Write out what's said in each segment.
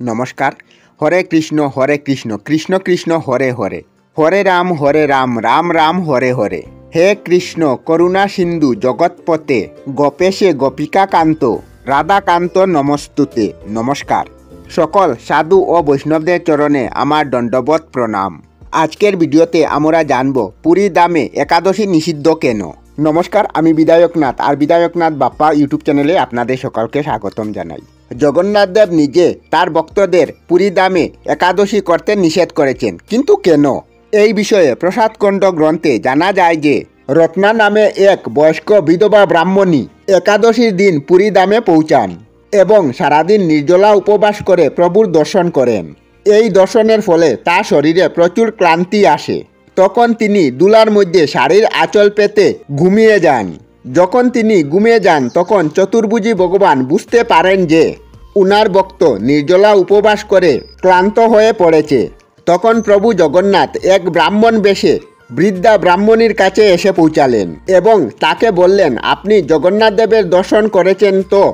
নমস্কার। হরে কৃষ্ণ কৃষ্ণ কৃষ্ণ হরে হরে, হরে রাম রাম রাম হরে হরে। হে কৃষ্ণ করুণা সিন্ধু জগৎপতে, গোপেশে গোপিকা কান্ত রাধাকান্ত নমস্তুতে। নমস্কার। সকল সাধু ও বৈষ্ণবদের চরণে আমার দণ্ডবত প্রণাম। আজকের ভিডিওতে আমরা জানব পুরী ধামে একাদশী নিষিদ্ধ কেন। নমস্কার, আমি বিধায়কনাথ আর বিধায়কনাথ বাপ্পা ইউটিউব চ্যানেলে আপনাদের সকলকে স্বাগতম জানাই। জগন্নাথ দেব নিজে তার ভক্তদের পুরী ধামে একাদশী করতে নিষেধ করেছেন, কিন্তু কেন? এই বিষয়ে প্রসাদখণ্ড গ্রন্থে জানা যায় যে রত্না নামে এক বয়স্ক বিধবা ব্রাহ্মণী একাদশীর দিন পুরী ধামে পৌঁছান এবং সারাদিন নির্জলা উপবাস করে প্রভুর দর্শন করেন। এই দর্শনের ফলে তার শরীরে প্রচুর ক্লান্তি আসে। তখন তিনি দুলার মধ্যে শাড়ির আঁচল পেতে ঘুমিয়ে যান। যখন তিনি ঘুমিয়ে যান তখন চতুর্ভুজী ভগবান বুঝতে পারেন যে উনার ভক্ত নির্জলা উপবাস করে ক্লান্ত হয়ে পড়েছে। তখন প্রভু জগন্নাথ এক ব্রাহ্মণ বেশে বৃদ্ধা ব্রাহ্মণীর কাছে এসে পৌঁছালেন এবং তাকে বললেন, আপনি জগন্নাথ দেবের দর্শন করেছেন তো?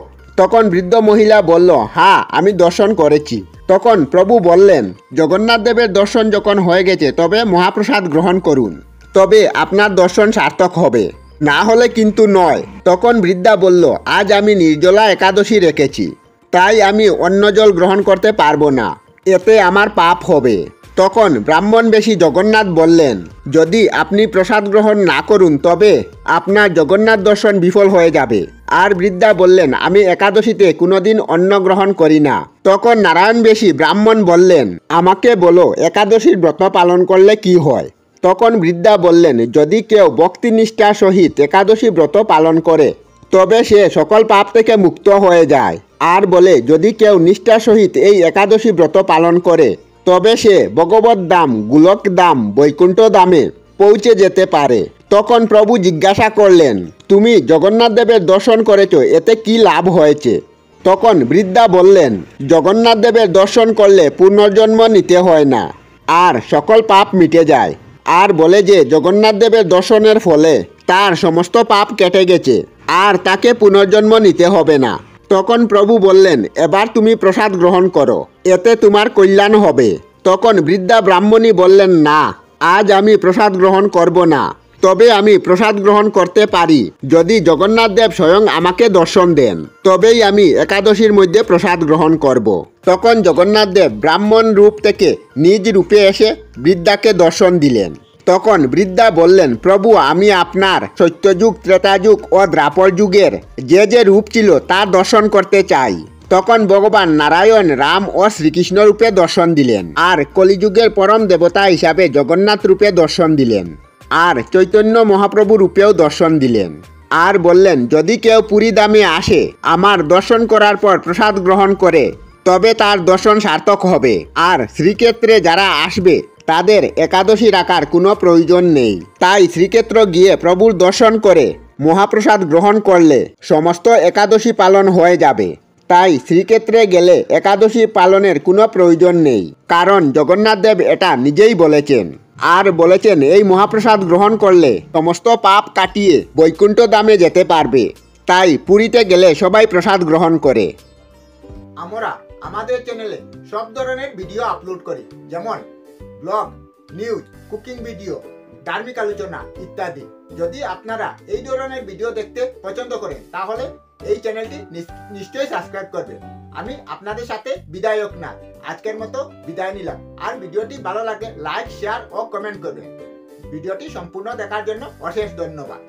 তখন বৃদ্ধ মহিলা বলল, হ্যাঁ, আমি দর্শন করেছি। তখন প্রভু বললেন, জগন্নাথ দেবের দর্শন যখন হয়ে গেছে তবে মহাপ্রসাদ গ্রহণ করুন, তবে আপনার দর্শন সার্থক হবে, না হলে কিন্তু নয়। তখন বৃদ্ধা বলল, আজ আমি নির্জলা একাদশী রেখেছি, তাই আমি অন্ন জল গ্রহণ করতে পারবো না, এতে আমার পাপ হবে। তখন ব্রাহ্মণবেশী জগন্নাথ বললেন, যদি আপনি প্রসাদ গ্রহণ না করুন তবে আপনার জগন্নাথ দর্শন বিফল হয়ে যাবে। আর বৃদ্ধা বললেন, আমি একাদশীতে কোনোদিন অন্ন গ্রহণ করি না। তখন নারায়ণবেশী ব্রাহ্মণ বললেন, আমাকে বলো একাদশীর ব্রত পালন করলে কি হয়? তখন বৃদ্ধা বললেন, যদি কেউ ভক্তিনিষ্ঠার সহিত একাদশী ব্রত পালন করে তবে সে সকল পাপ থেকে মুক্ত হয়ে যায়। আর বলে, যদি কেউ নিষ্ঠার সহিত এই একাদশী ব্রত পালন করে তবে সে ভগবত ধাম, গোলক ধাম, বৈকুণ্ঠ ধামে পৌঁছে যেতে পারে। তখন প্রভু জিজ্ঞাসা করলেন, তুমি জগন্নাথ দেবের দর্শন করেছ, এতে কি লাভ হয়েছে? তখন বৃদ্ধা বললেন, জগন্নাথ দেবের দর্শন করলে পুনর্জন্ম নিতে হয় না আর সকল পাপ মিটে যায়। আর বলে যে জগন্নাথ দেবের দর্শনের ফলে তার সমস্ত পাপ কেটে গেছে আর তাকে পুনর্জন্ম নিতে হবে না। তখন প্রভু বললেন, এবার তুমি প্রসাদ গ্রহণ করো, এতে তোমার কল্যাণ হবে। তখন বৃদ্ধা ব্রাহ্মণী বললেন, না, আজ আমি প্রসাদ গ্রহণ করব না, তবে আমি প্রসাদ গ্রহণ করতে পারি যদি জগন্নাথ দেব স্বয়ং আমাকে দর্শন দেন, তবেই আমি একাদশীর মধ্যে প্রসাদ গ্রহণ করব। তখন জগন্নাথ দেব ব্রাহ্মণ রূপ থেকে নিজ রূপে এসে বৃদ্ধাকে দর্শন দিলেন। তখন বৃদ্ধা বললেন, প্রভু, আমি আপনার সত্যযুগ, ত্রেতাযুগ ও দ্বাপর যুগের যে রূপ ছিল তা দর্শন করতে চাই। তখন ভগবান নারায়ণ, রাম ও শ্রীকৃষ্ণ রূপে দর্শন দিলেন আর কলিযুগের পরম দেবতা হিসাবে জগন্নাথ রূপে দর্শন দিলেন আর চৈতন্য মহাপ্রভু রূপেও দর্শন দিলেন। আর বললেন, যদি কেউ পুরী ধামে আসে আমার দর্শন করার পর প্রসাদ গ্রহণ করে তবে তার দর্শন সার্থক হবে। আর শ্রীক্ষেত্রে যারা আসবে তাদের একাদশী রাখার কোনো প্রয়োজন নেই। তাই শ্রীক্ষেত্র গিয়ে প্রভুর দর্শন করে মহাপ্রসাদ গ্রহণ করলে সমস্ত একাদশী পালন হয়ে যাবে। তাই শ্রীক্ষেত্রে গেলে একাদশী পালনের কোনো প্রয়োজন নেই, কারণ জগন্নাথ দেব এটা নিজেই বলেছেন। আর বলেছেন, এই মহাপ্রসাদ গ্রহণ করলে সমস্ত পাপ কাটিয়ে বৈকুণ্ঠ ধামে যেতে পারবে। তাই পুরীতে গেলে সবাই প্রসাদ গ্রহণ করে। আমরা আমাদের চ্যানেলে সব ধরনের ভিডিও আপলোড করি, যেমন ব্লগ, নিউজ, কুকিং ভিডিও, ধার্মিক আলোচনা ইত্যাদি। যদি আপনারা এই ধরনের ভিডিও দেখতে পছন্দ করেন তাহলে এই চ্যানেলটি নিশ্চয়ই সাবস্ক্রাইব করবেন। আমি আপনাদের সাথে বিধায়কনাথ আজকের মতো বিদায় নিলাম। আর ভিডিওটি ভালো লাগে লাইক, শেয়ার ও কমেন্ট করবেন। ভিডিওটি সম্পূর্ণ দেখার জন্য অশেষ ধন্যবাদ।